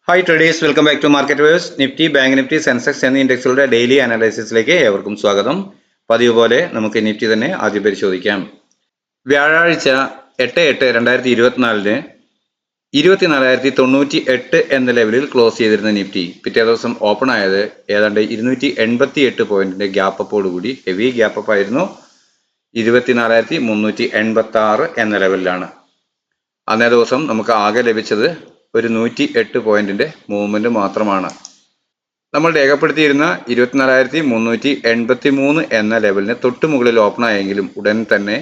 Hi traders, welcome back to Market Verse. Nifty, Bank Nifty, Sensex എന്നീ ഇൻഡെക്സുകളുടെ daily അനാലിസിസിലേക്ക് ഏവർക്കും സ്വാഗതം. പതിവ് പോലെ നമുക്ക് നിഫ്റ്റി തന്നെ ആദ്യം പരിശോധിക്കാം. വ്യാഴാഴ്ച 8/8/2024 24,098 എന്ന ലെവലിൽ ക്ലോസ് ചെയ്തിരുന്ന നിഫ്റ്റി പിറ്റേ ദിവസം ഓപ്പൺ ആയത് ഏതാണ്ട് 288 പോയിന്റിന്റെ ഗ്യാപ്പ് അപ്പോടുകൂടി ഹെവി ഗ്യാപ്പ് അപ്പ് ആയിരുന്നു. 24,386 എന്ന ലെവലിലാണ്. അന്നേ ദിവസം നമുക്ക് ആകെ ലഭിച്ചത് ഒരു 108 പോയിന്റിന്റെ മൂവ്മെന്റ് മാത്രമാണ്. നമ്മൾ രേഖപ്പെടുത്തിയിരുന്ന 24,383 എന്ന ലെവലിന് തൊട്ടു മുകളിൽ ഓപ്പൺ ആയെങ്കിലും ഉടൻ തന്നെ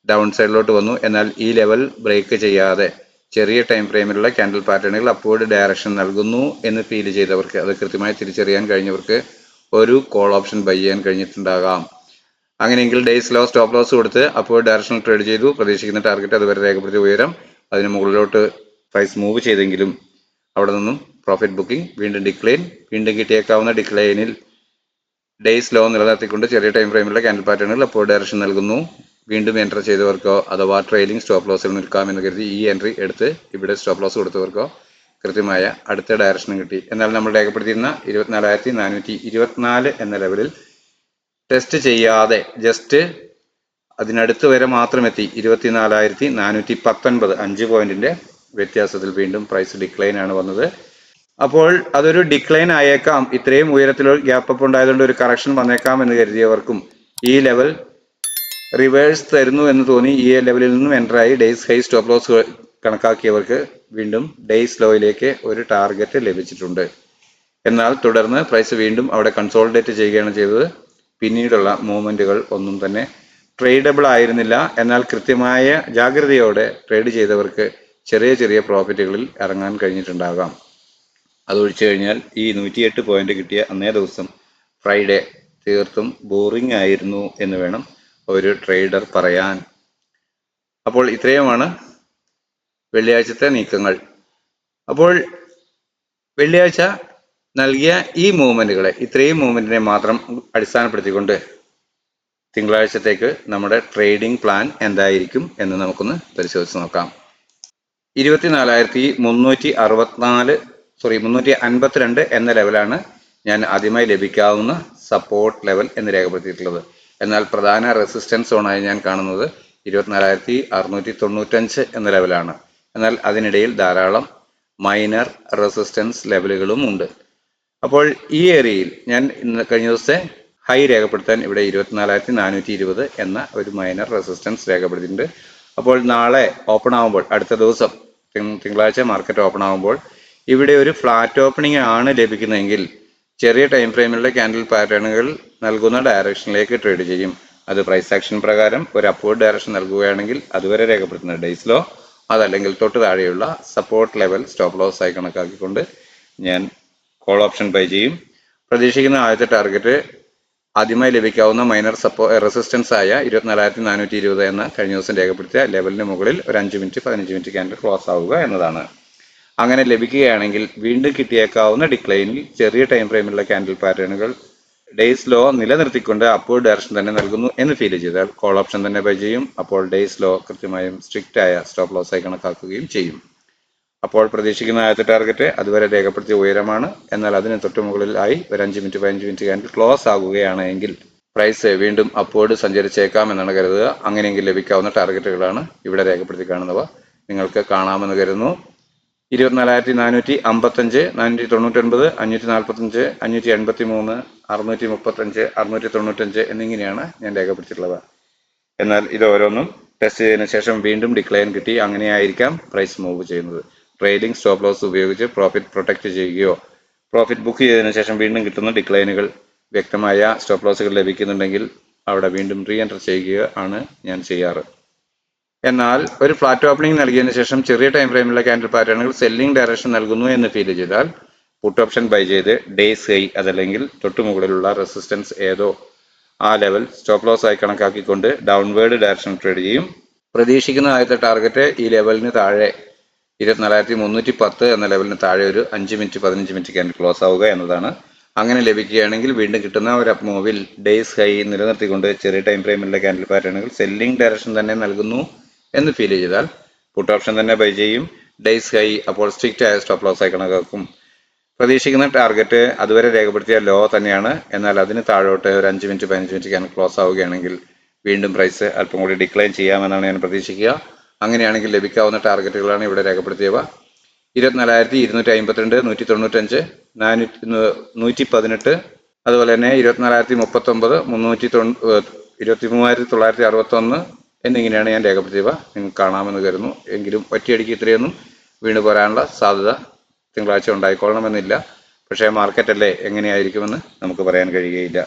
ഡൗൺ സൈഡിലോട്ട് വന്നു. എന്നാൽ ഈ ലെവൽ ബ്രേക്ക് ചെയ്യാതെ ചെറിയ ടൈം ഫ്രെയിമിലുള്ള ക്യാൻഡിൽ പാറ്റേണുകൾ അപ്വേർഡ് ഡയറക്ഷൻ നൽകുന്നു എന്ന് ഫീൽ ചെയ്തവർക്ക്, അത് കൃത്യമായി തിരിച്ചറിയാൻ കഴിഞ്ഞവർക്ക് ഒരു കോൾ ഓപ്ഷൻ ബൈ ചെയ്യാൻ കഴിഞ്ഞിട്ടുണ്ടാകാം. അങ്ങനെയെങ്കിൽ ഡേയ്സ് ലോ സ്റ്റോപ്പ് ലോസ് കൊടുത്ത് അപ്വേർഡ് ഡയറക്ഷനിൽ ട്രേഡ് ചെയ്തു. പ്രതീക്ഷിക്കുന്ന ടാർഗറ്റ് അതുവരെ രേഖപ്പെടുത്തിയ ഉയരം, അതിന് മുകളിലോട്ട് പ്രൈസ് മൂവ് ചെയ്തെങ്കിലും അവിടെ നിന്നും പ്രോഫിറ്റ് ബുക്കിംഗ്, വീണ്ടും ഡിക്ലൈൻ, വീണ്ടും കിട്ടിയേക്കാവുന്ന ഡിക്ലൈനിൽ ഡേയ്സ് ലോ നിലനിർത്തിക്കൊണ്ട് ചെറിയ ടൈം ഫ്രെയിമിലുള്ള ക്യാൻഡിൽ പാറ്റേണുകൾ അപ്വേർഡ് ഡയറക്ഷൻ നൽകുന്നു. വീണ്ടും എൻട്രി ചെയ്തവർക്കോ അഥവാ ട്രെയിലിംഗ് സ്റ്റോപ്പ് ലോസിൽ നിൽക്കാമെന്ന് കരുതി ഈ എൻട്രി എടുത്ത് ഇവിടെ സ്റ്റോപ്പ് ലോസ് കൊടുത്തവർക്കോ കൃത്യമായ അടുത്ത ഡയറക്ഷനും കിട്ടി. എന്നാൽ നമ്മൾ രേഖപ്പെടുത്തിയിരുന്ന 24,424 എന്ന ലെവലിൽ ടെസ്റ്റ് ചെയ്യാതെ ജസ്റ്റ് അതിനടുത്ത് വരെ മാത്രം എത്തി. 24,419 5 പോയിന്റിന്റെ വ്യത്യാസത്തിൽ വീണ്ടും പ്രൈസ് ഡിക്ലൈൻ ആണ് വന്നത്. അപ്പോൾ അതൊരു ഡിക്ലൈൻ ആയേക്കാം. ഇത്രയും ഉയരത്തിലൊരു ഗ്യാപ്പ് അപ്പ് ഉണ്ടായതുകൊണ്ട് ഒരു കറക്ഷൻ വന്നേക്കാം എന്ന് കരുതിയവർക്കും ഈ ലെവൽ റിവേഴ്സ് തരുന്നു എന്ന് തോന്നി ഈ ലെവലിൽ നിന്നും എൻ്ററായി ഡേയ്സ് ഹൈ സ്റ്റോപ്പ് ലോസ് കണക്കാക്കിയവർക്ക് വീണ്ടും ഡേയ്സ് ലോയിലേക്ക് ഒരു ടാർഗറ്റ് ലഭിച്ചിട്ടുണ്ട്. എന്നാൽ തുടർന്ന് പ്രൈസ് വീണ്ടും അവിടെ കൺസോളിഡേറ്റ് ചെയ്യുകയാണ് ചെയ്തത്. പിന്നീടുള്ള മൂവ്മെന്റുകൾ ഒന്നും തന്നെ ട്രേഡബിൾ ആയിരുന്നില്ല. എന്നാൽ കൃത്യമായ ജാഗ്രതയോടെ ട്രേഡ് ചെയ്തവർക്ക് ചെറിയ ചെറിയ പ്രോഫിറ്റുകളിൽ ഇറങ്ങാൻ കഴിഞ്ഞിട്ടുണ്ടാകാം. അതൊഴിച്ചു കഴിഞ്ഞാൽ ഈ 108 പോയിന്റ് കിട്ടിയ അന്നേ ദിവസം ഫ്രൈഡേ തീർത്തും ബോറിംഗ് ആയിരുന്നു എന്ന് വേണം ഒരു ട്രേഡർ പറയാൻ. അപ്പോൾ ഇത്രയുമാണ് വെള്ളിയാഴ്ചത്തെ നീക്കങ്ങൾ. അപ്പോൾ വെള്ളിയാഴ്ച നൽകിയ ഈ മൂവ്മെന്റുകളെ, ഇത്രയും മൂവ്മെന്റിനെ മാത്രം അടിസ്ഥാനപ്പെടുത്തിക്കൊണ്ട് തിങ്കളാഴ്ചത്തേക്ക് നമ്മുടെ ട്രേഡിംഗ് പ്ലാൻ എന്തായിരിക്കും എന്ന് നമുക്കൊന്ന് പരിശോധിച്ച് നോക്കാം. 352 എന്ന ലെവലാണ് ഞാൻ ആദ്യമായി ലഭിക്കാവുന്ന സപ്പോർട്ട് ലെവൽ എന്ന് രേഖപ്പെടുത്തിയിട്ടുള്ളത്. എന്നാൽ പ്രധാന റെസിസ്റ്റൻസ് സോണായി ഞാൻ കാണുന്നത് 24,695 എന്ന ലെവലാണ്. എന്നാൽ അതിനിടയിൽ ധാരാളം മൈനർ റെസിസ്റ്റൻസ് ലെവലുകളും ഉണ്ട്. അപ്പോൾ ഈ ഏരിയയിൽ ഞാൻ കഴിഞ്ഞ ദിവസത്തെ ഹൈ രേഖപ്പെടുത്താൻ ഇവിടെ 24,420 എന്ന ഒരു മൈനർ റെസിസ്റ്റൻസ് രേഖപ്പെടുത്തിയിട്ടുണ്ട്. അപ്പോൾ നാളെ ഓപ്പൺ ആകുമ്പോൾ, അടുത്ത ദിവസം തിങ്കളാഴ്ച മാർക്കറ്റ് ഓപ്പൺ ആകുമ്പോൾ ഇവിടെ ഒരു ഫ്ലാറ്റ് ഓപ്പണിംഗ് ആണ് ലഭിക്കുന്നതെങ്കിൽ ചെറിയ ടൈം ഫ്രെയിമിലുള്ള ക്യാൻഡിൽ പാറ്റേണുകൾ നൽകുന്ന ഡയറക്ഷനിലേക്ക് ട്രേഡ് ചെയ്യും. അത് പ്രൈസ് ആക്ഷൻ പ്രകാരം ഒരു അപ്വേർഡ് ഡയറക്ഷൻ നൽകുകയാണെങ്കിൽ അതുവരെ രേഖപ്പെടുത്തുന്ന ഡേയ്സ് ലോ, അതല്ലെങ്കിൽ തൊട്ട് താഴെയുള്ള സപ്പോർട്ട് ലെവൽ സ്റ്റോപ്പ് ലോസ് ആയി കണക്കാക്കിക്കൊണ്ട് ഞാൻ കോൾ ഓപ്ഷൻ ബൈ ചെയ്യും. പ്രതീക്ഷിക്കുന്ന ആദ്യത്തെ ടാർഗറ്റ് ആദ്യമായി ലഭിക്കാവുന്ന മൈനർ റെസിസ്റ്റൻസ് ആയ 24,420 എന്ന കഴിഞ്ഞ ദിവസം രേഖപ്പെടുത്തിയ ലെവലിന് മുകളിൽ ഒരു 5 മിനിറ്റ് 15 മിനിറ്റ് ക്യാൻഡിൽ ക്ലോസ് ആവുക എന്നതാണ്. അങ്ങനെ ലഭിക്കുകയാണെങ്കിൽ വീണ്ടും കിട്ടിയേക്കാവുന്ന ഡിക്ലൈനിൽ ചെറിയ ടൈം ഫ്രെയിമിലുള്ള ക്യാൻഡിൽ പാറ്റേണുകൾ ഡേയ്സ് ലോ നിലനിർത്തിക്കൊണ്ട് അപ്വേർഡ് ഡയറക്ഷൻ തന്നെ നൽകുന്നു എന്ന് ഫീൽ ചെയ്താൽ കോൾ ഓപ്ഷൻ തന്നെ ബൈ ചെയ്യും. അപ്പോൾ ഡേയ്സ് ലോ കൃത്യമായും സ്ട്രിക്റ്റ് ആയ സ്റ്റോപ്പ് ലോസ് ആയി കണക്കാക്കുകയും ചെയ്യും. അപ്പോൾ പ്രതീക്ഷിക്കുന്ന ആദ്യത്തെ ടാർഗറ്റ് അതുവരെ രേഖപ്പെടുത്തിയ ഉയരമാണ്. എന്നാൽ അതിന് തൊട്ട് മുകളിലായി ഒരു 5 മിനിറ്റ് 15 മിനിറ്റ് ക്യാൻഡിൽ ക്ലോസ് ആകുകയാണെങ്കിൽ പ്രൈസ് വീണ്ടും അപ്വേർഡ് സഞ്ചരിച്ചേക്കാം എന്നാണ് കരുതുക. അങ്ങനെയെങ്കിൽ ലഭിക്കാവുന്ന ടാർഗറ്റുകളാണ് ഇവിടെ രേഖപ്പെടുത്തി കാണുന്നവ. നിങ്ങൾക്ക് കാണാമെന്ന് കരുതുന്നു. 24,455, 499, 545, 583, 635, 695 എന്നിങ്ങനെയാണ് ഞാൻ രേഖപ്പെടുത്തിയിട്ടുള്ളത്. എന്നാൽ ഇത് ഓരോന്നും ടെസ്റ്റ് ചെയ്തതിനു ശേഷം വീണ്ടും ഡിക്ലൈൻ കിട്ടി അങ്ങനെയായിരിക്കാം പ്രൈസ് മൂവ് ചെയ്യുന്നത്. ട്രെയിലിംഗ് സ്റ്റോപ്പ് ലോസ് ഉപയോഗിച്ച് പ്രോഫിറ്റ് പ്രൊട്ടക്ട് ചെയ്യുകയോ പ്രോഫിറ്റ് ബുക്ക് ചെയ്തതിനു ശേഷം വീണ്ടും കിട്ടുന്ന ഡിക്ലൈനുകൾ വ്യക്തമായ സ്റ്റോപ്പ് ലോസുകൾ ലഭിക്കുന്നുണ്ടെങ്കിൽ അവിടെ വീണ്ടും റീ എൻറ്റർ ചെയ്യുക ആണ് ഞാൻ ചെയ്യാറ്. എന്നാൽ ഒരു ഫ്ലാറ്റ് ഓപ്പണിംഗ് നൽകിയതിനു ശേഷം ചെറിയ ടൈം ഫ്രെയിമിലുള്ള ക്യാൻഡിൽ പാറ്റേണുകൾ സെല്ലിംഗ് ഡയറക്ഷൻ നൽകുന്നു എന്ന് ഫീൽ ചെയ്താൽ പുട്ട് ഓപ്ഷൻ ബൈ ചെയ്ത് ഡേയ്സ് ഹൈ അതല്ലെങ്കിൽ തൊട്ടു മുകളിലുള്ള റെസിസ്റ്റൻസ് ഏതോ ആ ലെവൽ സ്റ്റോപ്പ് ലോസ് ആയി കണക്കാക്കിക്കൊണ്ട് ഡൗൺവേർഡ് ഡയറക്ഷൻ ട്രേഡ് ചെയ്യും. പ്രതീക്ഷിക്കുന്ന ആദ്യത്തെ ടാർഗറ്റ് ഈ ലെവലിന് താഴെ 24,310 എന്ന ലെവലിന് താഴെ ഒരു 5 മിനിറ്റ് 15 മിനിറ്റ് ക്യാൻഡിൽ ക്ലോസ് ആവുക എന്നതാണ്. അങ്ങനെ ലഭിക്കുകയാണെങ്കിൽ വീണ്ടും കിട്ടുന്ന ഒരു അപ്പ് മൂവിൽ ഡേയ്സ് ഹൈ നിലനിർത്തിക്കൊണ്ട് ചെറിയ ടൈം ഫ്രെയിമിലുള്ള ക്യാൻഡിൽ പാറ്റേണുകൾ സെല്ലിംഗ് ഡയറക്ഷൻ തന്നെ നൽകുന്നു എന്ന് ഫീൽ ചെയ്താൽ പുട്ട് ഓപ്ഷൻ തന്നെ ബൈ ചെയ്യും. ഡേയ്സ് ഹൈ അപ്പോൾ സ്ട്രിക്റ്റ് ആയ സ്റ്റോപ്പ് ലോസ് ആയി കണക്കാക്കും. പ്രതീക്ഷിക്കുന്ന ടാർഗറ്റ് അതുവരെ രേഖപ്പെടുത്തിയ ലോ തന്നെയാണ്. എന്നാൽ അതിന് താഴോട്ട് ഒരു 5 മിനിറ്റ് 15 മിനിറ്റ് ക്യാൻ ക്ലോസ് ആവുകയാണെങ്കിൽ വീണ്ടും പ്രൈസ് അല്പം കൂടി ഡിക്ലൈൻ ചെയ്യാമെന്നാണ് ഞാൻ പ്രതീക്ഷിക്കുക. അങ്ങനെയാണെങ്കിൽ ലഭിക്കാവുന്ന ടാർഗറ്റുകളാണ് ഇവിടെ രേഖപ്പെടുത്തിയവ. 24,252, 195, 118, അതുപോലെ തന്നെ 24,039, 23,961 എന്നിങ്ങനെയാണ് ഞാൻ രേഖപ്പെടുത്തിയവ. നിങ്ങൾക്ക് കാണാമെന്ന് കരുതുന്നു. എങ്കിലും ഒറ്റയടിക്ക് ഇത്രയൊന്നും വീണ് പോരാനുള്ള സാധ്യത തിങ്കളാഴ്ച ഉണ്ടായിക്കൊള്ളണമെന്നില്ല. പക്ഷേ മാർക്കറ്റ് അല്ലേ, എങ്ങനെയായിരിക്കുമെന്ന് നമുക്ക് പറയാൻ കഴിയുകയില്ല.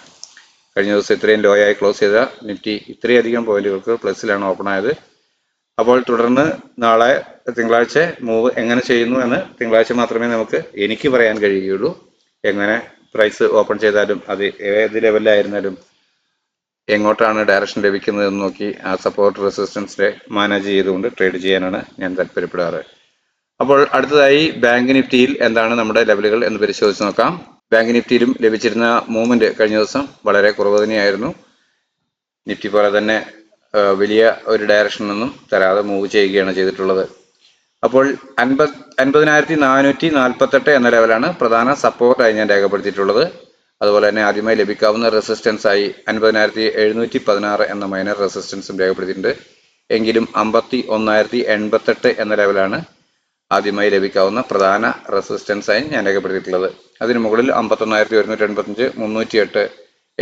കഴിഞ്ഞ ദിവസം ഇത്രയും ലോ ആയി ക്ലോസ് ചെയ്ത നിഫ്റ്റി ഇത്രയധികം പോയിന്റുകൾക്ക് പ്ലസിലാണ് ഓപ്പൺ ആയത്. അപ്പോൾ തുടർന്ന് നാളെ തിങ്കളാഴ്ച മൂവ് എങ്ങനെ ചെയ്യുന്നു എന്ന് തിങ്കളാഴ്ച മാത്രമേ എനിക്ക് പറയാൻ കഴിയുകയുള്ളൂ. എങ്ങനെ പ്രൈസ് ഓപ്പൺ ചെയ്താലും അത് ഏത് ലെവലിലായിരുന്നാലും എങ്ങോട്ടാണ് ഡയറക്ഷൻ ലഭിക്കുന്നതെന്ന് നോക്കി ആ സപ്പോർട്ട് റെസിസ്റ്റൻസിനെ മാനേജ് ചെയ്തുകൊണ്ട് ട്രേഡ് ചെയ്യാനാണ് ഞാൻ താല്പര്യപ്പെടാറ്. അപ്പോൾ അടുത്തതായി ബാങ്ക് നിഫ്റ്റിയിൽ എന്താണ് നമ്മുടെ ലെവലുകൾ എന്ന് പരിശോധിച്ച് നോക്കാം. ബാങ്ക് നിഫ്റ്റിയിലും ലഭിച്ചിരുന്ന മൂവ്മെന്റ് കഴിഞ്ഞ ദിവസം വളരെ കുറവ് തന്നെയായിരുന്നു. നിഫ്റ്റി പോലെ തന്നെ വലിയ ഒരു ഡയറക്ഷനൊന്നും തരാതെ മൂവ് ചെയ്യുകയാണ് ചെയ്തിട്ടുള്ളത്. അപ്പോൾ 50,448 എന്ന ലെവലാണ് പ്രധാന സപ്പോർട്ടായി ഞാൻ രേഖപ്പെടുത്തിയിട്ടുള്ളത്. അതുപോലെ തന്നെ ആദ്യമായി ലഭിക്കാവുന്ന റെസിസ്റ്റൻസ് ആയി 50,716 എന്ന മൈനർ റെസിസ്റ്റൻസും രേഖപ്പെടുത്തിയിട്ടുണ്ട്. എങ്കിലും 51,088 എന്ന ലെവലാണ് ആദ്യമായി ലഭിക്കാവുന്ന പ്രധാന റെസിസ്റ്റൻസ് ആയി ഞാൻ രേഖപ്പെടുത്തിയിട്ടുള്ളത്. അതിന് മുകളിൽ 51,185, 308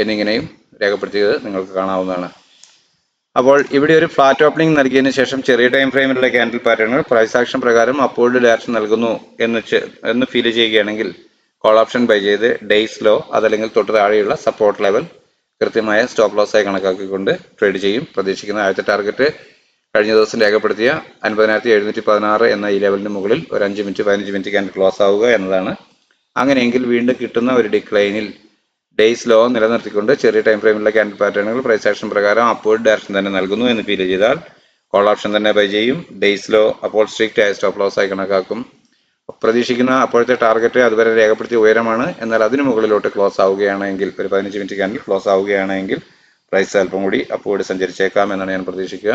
എന്നിങ്ങനെയും രേഖപ്പെടുത്തിയത് നിങ്ങൾക്ക് കാണാവുന്നതാണ്. അപ്പോൾ ഇവിടെ ഒരു ഫ്ലാറ്റ് ഓപ്പണിംഗ് നൽകിയതിനു ശേഷം ചെറിയ ടൈം ഫ്രെയിമിലുള്ള ക്യാൻഡിൽ പാറ്റേണുകൾ പ്രൈസ് ആക്ഷൻ പ്രകാരം അപ്വേർഡ് ഡയറക്ഷൻ നൽകുന്നു എന്ന് ഫീൽ ചെയ്യുകയാണെങ്കിൽ കോൾ ഓപ്ഷൻ ബൈ ചെയ്ത് ഡേയ്സ് ലോ അതല്ലെങ്കിൽ തൊട്ട് താഴെയുള്ള സപ്പോർട്ട് ലെവൽ കൃത്യമായ സ്റ്റോപ്പ് ലോസ് ആയി കണക്കാക്കിക്കൊണ്ട് ട്രേഡ് ചെയ്യും. പ്രതീക്ഷിക്കുന്ന ആദ്യത്തെ ടാർഗറ്റ് കഴിഞ്ഞ ദിവസം രേഖപ്പെടുത്തിയ 50,716 എന്ന ഈ ലെവലിന് മുകളിൽ ഒരു 5 മിനിറ്റ് 15 മിനിറ്റ് ക്യാൻഡിൽ ക്ലോസ് ആവുക എന്നതാണ്. അങ്ങനെയെങ്കിൽ വീണ്ടും കിട്ടുന്ന ഒരു ഡിക്ലൈനിൽ ഡേയ്സ് ലോ നിലനിർത്തിക്കൊണ്ട് ചെറിയ ടൈം ഫ്രെയിമിലുള്ള ക്യാൻഡിൽ പാറ്റേണുകൾ പ്രൈസ് ആക്ഷൻ പ്രകാരം അപ്വേർഡ് ഡയറക്ഷൻ തന്നെ നൽകുന്നു എന്ന് ഫീൽ ചെയ്താൽ കോൾ ഓപ്ഷൻ തന്നെ ബൈ ചെയ്യും. ഡേയ്സ് ലോ അപ്പോൾ സ്ട്രിക്റ്റ് ആയ സ്റ്റോപ്പ് ലോസ് ആയി കണക്കാക്കും. പ്രതീക്ഷിക്കുന്ന അപ്പോഴത്തെ ടാർഗറ്റ് അതുവരെ രേഖപ്പെടുത്തിയ ഉയരമാണ്. എന്നാൽ അതിന് മുകളിലോട്ട് ക്ലോസ് ആവുകയാണെങ്കിൽ ഒരു 15 മിനിറ്റ് ക്യാൻഡിൽ ക്ലോസ് ആവുകയാണെങ്കിൽ പ്രൈസ് അല്പം കൂടി അപ്വേർഡ് സഞ്ചരിച്ചേക്കാം എന്നാണ് ഞാൻ പ്രതീക്ഷിക്കുക.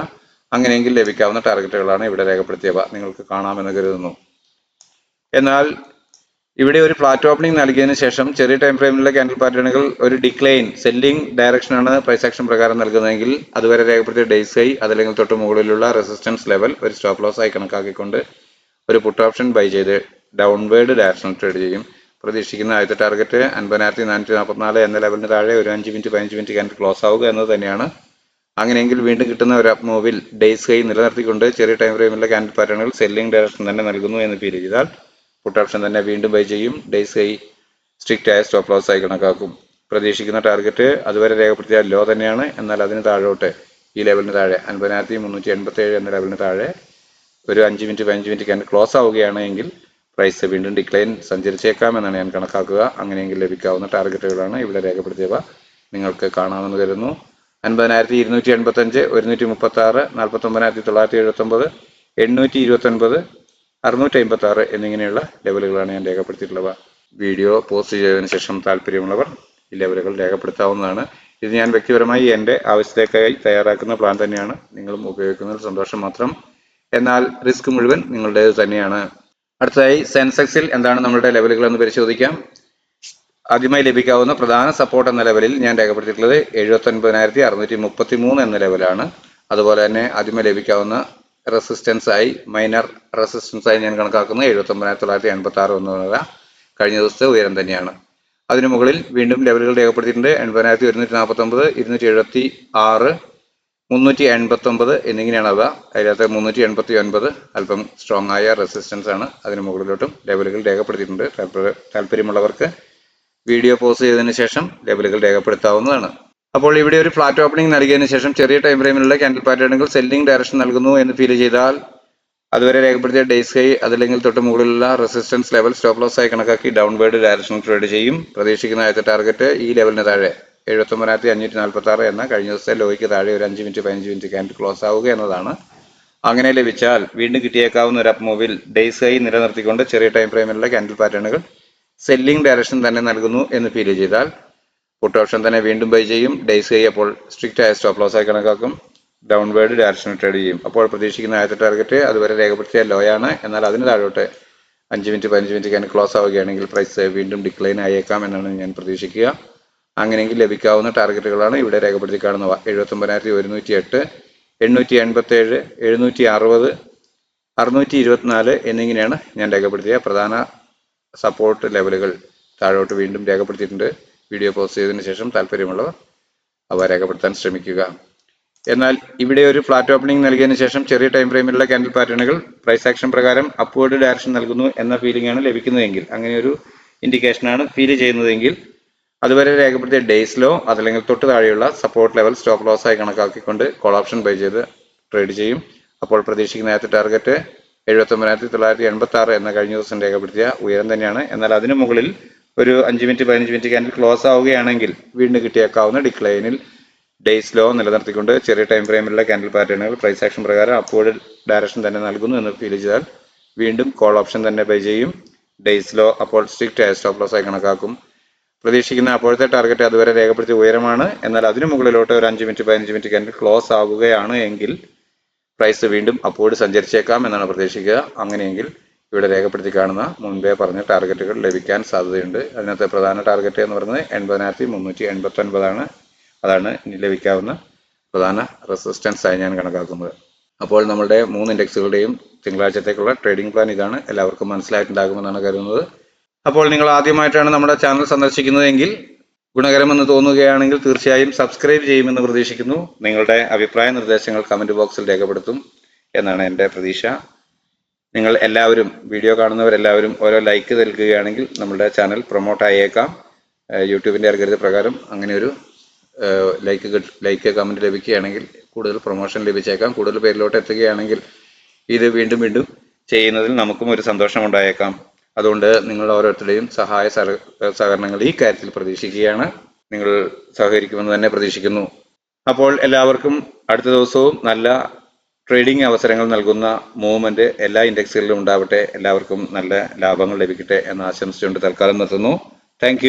അങ്ങനെയെങ്കിൽ ലഭിക്കാവുന്ന ടാർഗറ്റുകളാണ് ഇവിടെ രേഖപ്പെടുത്തിയവ. നിങ്ങൾക്ക് കാണാമെന്ന് കരുതുന്നു. എന്നാൽ ഇവിടെ ഒരു ഫ്ലാറ്റ് ഓപ്പണിംഗ് നൽകിയതിനു ശേഷം ചെറിയ ടൈം ഫ്രെയിമിലുള്ള ക്യാൻഡിൽ പാറ്റേണുകൾ ഒരു ഡിക്ലൈൻ സെല്ലിംഗ് ഡയറക്ഷനാണ് പ്രൈസ് ആക്ഷൻ പ്രകാരം നൽകുന്നതെങ്കിൽ അതുവരെ രേഖപ്പെടുത്തിയ ഡേയ്സ് ഹൈ അതല്ലെങ്കിൽ തൊട്ട് മുകളിലുള്ള റെസിസ്റ്റൻസ് ലെവൽ ഒരു സ്റ്റോപ്പ് ലോസ് ആയി കണക്കാക്കിക്കൊണ്ട് ഒരു പുട്ട് ഓപ്ഷൻ ബൈ ചെയ്ത് ഡൗൺവേർഡ് ഡയറക്ഷനിൽ ട്രേഡ് ചെയ്യും. പ്രതീക്ഷിക്കുന്ന ആദ്യത്തെ ടാർഗറ്റ് 50,444 എന്ന ലെവലിന് താഴെ ഒരു 5 മിനിറ്റ് 15 മിനിറ്റ് ക്യാൻഡിൽ ക്ലോസ് ആവുക എന്നത് തന്നെയാണ്. അങ്ങനെയെങ്കിൽ വീണ്ടും കിട്ടുന്ന ഒരു അപ്പ് മൂവിൽ ഡേയ്സ് ഹൈ നിലനിർത്തിക്കൊണ്ട് ചെറിയ ടൈം ഫ്രെയിമിലുള്ള ക്യാൻഡിൽ പാറ്റേണുകൾ സെല്ലിംഗ് ഡയറക്ഷൻ തന്നെ നൽകുന്നു എന്ന് ഫീൽ ചെയ്താൽ പുട്ട് ഓപ്ഷൻ തന്നെ വീണ്ടും ബൈ ചെയ്യും. ഡേയ്സ് ഹൈ സ്ട്രിക്റ്റ് ആയ സ്റ്റോപ്പ് ലോസ് ആയി കണക്കാക്കും. പ്രതീക്ഷിക്കുന്ന ടാർഗറ്റ് അതുവരെ രേഖപ്പെടുത്തിയ ലോ തന്നെയാണ്. എന്നാൽ അതിന് താഴോട്ട് ഈ ലെവലിന് താഴെ 50,387 എന്ന ലെവലിന് താഴെ ഒരു 5 മിനിറ്റ് 15 മിനിറ്റ് ക്യാൻഡിൽ ക്ലോസ് ആവുകയാണെങ്കിൽ പ്രൈസ് വീണ്ടും ഡിക്ലൈൻ സഞ്ചരിച്ചേക്കാം എന്നാണ് ഞാൻ കണക്കാക്കുക. അങ്ങനെയെങ്കിൽ ലഭിക്കാവുന്ന ടാർഗറ്റുകളാണ് ഇവിടെ രേഖപ്പെടുത്തിയവ. നിങ്ങൾക്ക് കാണാമെന്ന് കരുതുന്നു. 50,285, 136, 49,979, 829, 656 എന്നിങ്ങനെയുള്ള ലെവലുകളാണ് ഞാൻ രേഖപ്പെടുത്തിയിട്ടുള്ളവ. വീഡിയോ പോസ്റ്റ് ചെയ്തതിനു ശേഷം താല്പര്യമുള്ളവർ ഈ ലെവലുകൾ രേഖപ്പെടുത്താവുന്നതാണ്. ഇത് ഞാൻ വ്യക്തിപരമായി എൻ്റെ ആവശ്യത്തേക്കായി തയ്യാറാക്കുന്ന പ്ലാൻ തന്നെയാണ്. നിങ്ങളും ഉപയോഗിക്കുന്നതിൽ സന്തോഷം മാത്രം. എന്നാൽ റിസ്ക് മുഴുവൻ നിങ്ങളുടേത് തന്നെയാണ്. അടുത്തതായി സെൻസെക്സിൽ എന്താണ് നമ്മുടെ ലെവലുകൾ എന്ന് പരിശോധിക്കാം. ആദ്യമായി ലഭിക്കാവുന്ന പ്രധാന സപ്പോർട്ട് എന്ന ലെവലിൽ ഞാൻ രേഖപ്പെടുത്തിയിട്ടുള്ളത് 79,633 എന്ന ലെവലാണ്. അതുപോലെ തന്നെ ആദ്യമായി ലഭിക്കാവുന്ന റെസിസ്റ്റൻസ് ആയി മൈനർ റെസിസ്റ്റൻസ് ആയി ഞാൻ കണക്കാക്കുന്നത് 79,986 എന്ന കഴിഞ്ഞ ദിവസത്തെ ഉയരം തന്നെയാണ്. അതിനു മുകളിൽ വീണ്ടും ലെവലുകൾ രേഖപ്പെടുത്തിയിട്ടുണ്ട്. 80,149, 276, 389 എന്നിങ്ങനെയാണ് അവ. അതിനകത്ത് 389 അല്പം സ്ട്രോങ് ആയ റെസിസ്റ്റൻസ് ആണ്. അതിന് മുകളിലോട്ടും ലെവലുകൾ രേഖപ്പെടുത്തിയിട്ടുണ്ട്. താല്പര്യമുള്ളവർക്ക് വീഡിയോ പോസ് ചെയ്തതിനു ശേഷം ലെവലുകൾ രേഖപ്പെടുത്താവുന്നതാണ്. അപ്പോൾ ഇവിടെ ഒരു ഫ്ലാറ്റ് ഓപ്പണിംഗ് നൽകിയതിനു ശേഷം ചെറിയ ടൈം ഫ്രെയിമിലുള്ള ക്യാൻഡിൽ പാറ്റേണുകൾ സെല്ലിംഗ് ഡയറക്ഷൻ നൽകുന്നു എന്ന് ഫീൽ ചെയ്താൽ അതുവരെ രേഖപ്പെടുത്തിയ ഡേയ്സ് ഹൈ അതല്ലെങ്കിൽ തൊട്ട് മുകളിലുള്ള റെസിസ്റ്റൻസ് ലെവൽ സ്റ്റോപ്പ് ലോസ് ആയി കണക്കാക്കി ഡൗൺവേർഡ് ഡയറക്ഷനിൽ ട്രേഡ് ചെയ്യും. പ്രതീക്ഷിക്കുന്ന ആദ്യത്തെ ടാർഗറ്റ് ഈ ലെവലിന് താഴെ 79,546 എന്ന കഴിഞ്ഞ ദിവസത്തെ ലോയ്ക്ക് താഴെ ഒരു 5 മിനിറ്റ് 15 മിനിറ്റ് ക്യാൻഡിൽ ക്ലോസ് ആവുക എന്നതാണ്. അങ്ങനെ ലഭിച്ചാൽ വീണ്ടും കിട്ടിയേക്കാവുന്ന ഒരു അപ്പ് മൂവിൽ ഡേയ്സ് ഹൈ നിലനിർത്തിക്കൊണ്ട് ചെറിയ ടൈം ഫ്രെയിമിലുള്ള ക്യാൻഡിൽ പാറ്റേണുകൾ സെല്ലിംഗ് ഡയറക്ഷൻ തന്നെ നൽകുന്നു എന്ന് ഫീൽ ചെയ്താൽ പുട്ട് ഓപ്ഷൻ തന്നെ വീണ്ടും ബൈ ചെയ്യും. ഡേയ്സ് ഹൈ അപ്പോൾ സ്ട്രിക്റ്റ് ആയ സ്റ്റോപ്പ് ലോസ് ആയി കണക്കാക്കും. ഡൗൺവേർഡ് ഡയറക്ഷനിൽ ട്രേഡ് ചെയ്യും. അപ്പോൾ പ്രതീക്ഷിക്കുന്ന ആദ്യത്തെ ടാർഗറ്റ് അതുവരെ രേഖപ്പെടുത്തിയ ലോ ആണ്. എന്നാൽ അതിന് താഴോട്ട് 5 മിനിറ്റ് 15 മിനിറ്റ് ക്യാൻഡിൽ ക്ലോസ് ആവുകയാണെങ്കിൽ പ്രൈസ് വീണ്ടും ഡിക്ലൈൻ ആയേക്കാം എന്നാണ് ഞാൻ പ്രതീക്ഷിക്കുക. അങ്ങനെയെങ്കിൽ ലഭിക്കാവുന്ന ടാർഗറ്റുകളാണ് ഇവിടെ രേഖപ്പെടുത്തി കാണുന്നവ. 79,108, 887, 760, 624 എന്നിങ്ങനെയാണ് ഞാൻ രേഖപ്പെടുത്തിയ പ്രധാന സപ്പോർട്ട് ലെവലുകൾ. താഴോട്ട് വീണ്ടും രേഖപ്പെടുത്തിയിട്ടുണ്ട്. വീഡിയോ പോസ്റ്റ് ചെയ്തതിനു ശേഷം താല്പര്യമുള്ളവർ അവ രേഖപ്പെടുത്താൻ ശ്രമിക്കുക. എന്നാൽ ഇവിടെ ഒരു ഫ്ലാറ്റ് ഓപ്പണിംഗ് നൽകിയതിനു ശേഷം ചെറിയ ടൈം ഫ്രെയിമിലുള്ള ക്യാൻഡിൽ പാറ്റേണുകൾ പ്രൈസ് ആക്ഷൻ പ്രകാരം അപ്വേർഡ് ഡയറക്ഷൻ നൽകുന്നു എന്ന ഫീലിംഗ് ആണ് ലഭിക്കുന്നതെങ്കിൽ, അങ്ങനെ ഒരു ഇൻഡിക്കേഷനാണ് ഫീൽ ചെയ്യുന്നതെങ്കിൽ, അതുവരെ രേഖപ്പെടുത്തിയ ഡേയ്സ് ലോ അതല്ലെങ്കിൽ തൊട്ട് താഴെയുള്ള സപ്പോർട്ട് ലെവൽ സ്റ്റോപ്പ് ലോസ് ആയി കണക്കാക്കിക്കൊണ്ട് കോൾ ഓപ്ഷൻ ബൈ ചെയ്ത് ട്രേഡ് ചെയ്യും. അപ്പോൾ പ്രതീക്ഷിക്കുന്ന ആദ്യത്തെ ടാർഗറ്റ് 79,986 എന്ന കഴിഞ്ഞ ദിവസം രേഖപ്പെടുത്തിയ ഉയരം തന്നെയാണ്. എന്നാൽ അതിനു മുകളിൽ ഒരു 5 മിനിറ്റ് 15 മിനിറ്റ് ക്യാൻഡിൽ ക്ലോസ് ആവുകയാണെങ്കിൽ വീണ്ടും കിട്ടിയേക്കാവുന്ന ഡിക്ലൈനിൽ ഡേയ്സ് ലോ നിലനിർത്തിക്കൊണ്ട് ചെറിയ ടൈം ഫ്രെയിമിലുള്ള ക്യാൻഡിൽ പാറ്റേണുകൾ പ്രൈസ് ആക്ഷൻ പ്രകാരം അപ്വേർഡ് ഡയറക്ഷൻ തന്നെ നൽകുന്നു എന്ന് ഫീൽ ചെയ്താൽ വീണ്ടും കോൾ ഓപ്ഷൻ തന്നെ ബൈ ചെയ്യും. ഡേയ്സ് ലോ അപ്പോൾ സ്ട്രിക്റ്റ് സ്റ്റോപ്പ് ലോസ് ആയി കണക്കാക്കും. പ്രതീക്ഷിക്കുന്ന അപ്പോഴത്തെ ടാർഗറ്റ് അതുവരെ രേഖപ്പെടുത്തിയ ഉയരമാണ്. എന്നാൽ അതിനു മുകളിലോട്ട് ഒരു 5 മിനിറ്റ് 15 മിനിറ്റ് ക്യാൻഡിൽ ക്ലോസ് ആവുകയാണ് എങ്കിൽ പ്രൈസ് വീണ്ടും അപ്വേർഡ് സഞ്ചരിച്ചേക്കാം എന്നാണ് പ്രതീക്ഷിക്കുക. അങ്ങനെയെങ്കിൽ ഇവിടെ രേഖപ്പെടുത്തി കാണുന്ന മുൻപേ പറഞ്ഞ ടാർഗറ്റുകൾ ലഭിക്കാൻ സാധ്യതയുണ്ട്. അതിനകത്ത് പ്രധാന ടാർഗറ്റ് എന്ന് പറയുന്നത് 80,389 ആണ്. അതാണ് ഇനി ലഭിക്കാവുന്ന പ്രധാന റെസിസ്റ്റൻസ് ആയി ഞാൻ കണക്കാക്കുന്നത്. അപ്പോൾ നമ്മളുടെ 3 ഇൻഡെക്സുകളുടെയും തിങ്കളാഴ്ചത്തേക്കുള്ള ട്രേഡിംഗ് പ്ലാൻ ഇതാണ്. എല്ലാവർക്കും മനസ്സിലായിട്ടുണ്ടാകുമെന്നാണ് കരുതുന്നത്. അപ്പോൾ നിങ്ങൾ ആദ്യമായിട്ടാണ് നമ്മുടെ ചാനൽ സന്ദർശിക്കുന്നതെങ്കിൽ ഗുണകരമെന്ന് തോന്നുകയാണെങ്കിൽ തീർച്ചയായും സബ്സ്ക്രൈബ് ചെയ്യുമെന്ന് പ്രതീക്ഷിക്കുന്നു. നിങ്ങളുടെ അഭിപ്രായ നിർദ്ദേശങ്ങൾ കമന്റ് ബോക്സിൽ രേഖപ്പെടുത്തും എന്നാണ് എൻ്റെ പ്രതീക്ഷ. നിങ്ങൾ എല്ലാവരും, വീഡിയോ കാണുന്നവരെല്ലാവരും ഓരോ ലൈക്ക് നൽകുകയാണെങ്കിൽ നമ്മുടെ ചാനൽ പ്രൊമോട്ട് ആയേക്കാം. യൂട്യൂബിൻ്റെ അൽഗോരിതം പ്രകാരം അങ്ങനെ ഒരു ലൈക്ക് കമന്റ് ലഭിക്കുകയാണെങ്കിൽ കൂടുതൽ പ്രൊമോഷൻ ലഭിച്ചേക്കാം. കൂടുതൽ പേരിലോട്ട് എത്തുകയാണെങ്കിൽ ഇത് വീണ്ടും വീണ്ടും ചെയ്യുന്നതിൽ നമുക്കും ഒരു സന്തോഷം ഉണ്ടായേക്കാം. അതുകൊണ്ട് നിങ്ങൾ ഓരോരുത്തരുടെയും സഹായ സഹകരണങ്ങൾ ഈ കാര്യത്തിൽ പ്രതീക്ഷിക്കുകയാണ്. നിങ്ങൾ സഹകരിക്കുമെന്ന് തന്നെ പ്രതീക്ഷിക്കുന്നു. അപ്പോൾ എല്ലാവർക്കും അടുത്ത ദിവസവും നല്ല ട്രേഡിംഗ് അവസരങ്ങൾ നൽകുന്ന മൂവ്മെന്റ് എല്ലാ ഇൻഡെക്സുകളിലും ഉണ്ടാവട്ടെ. എല്ലാവർക്കും നല്ല ലാഭങ്ങൾ ലഭിക്കട്ടെ എന്ന് ആശംസിച്ചുകൊണ്ട് തൽക്കാലം നിർത്തുന്നു. താങ്ക്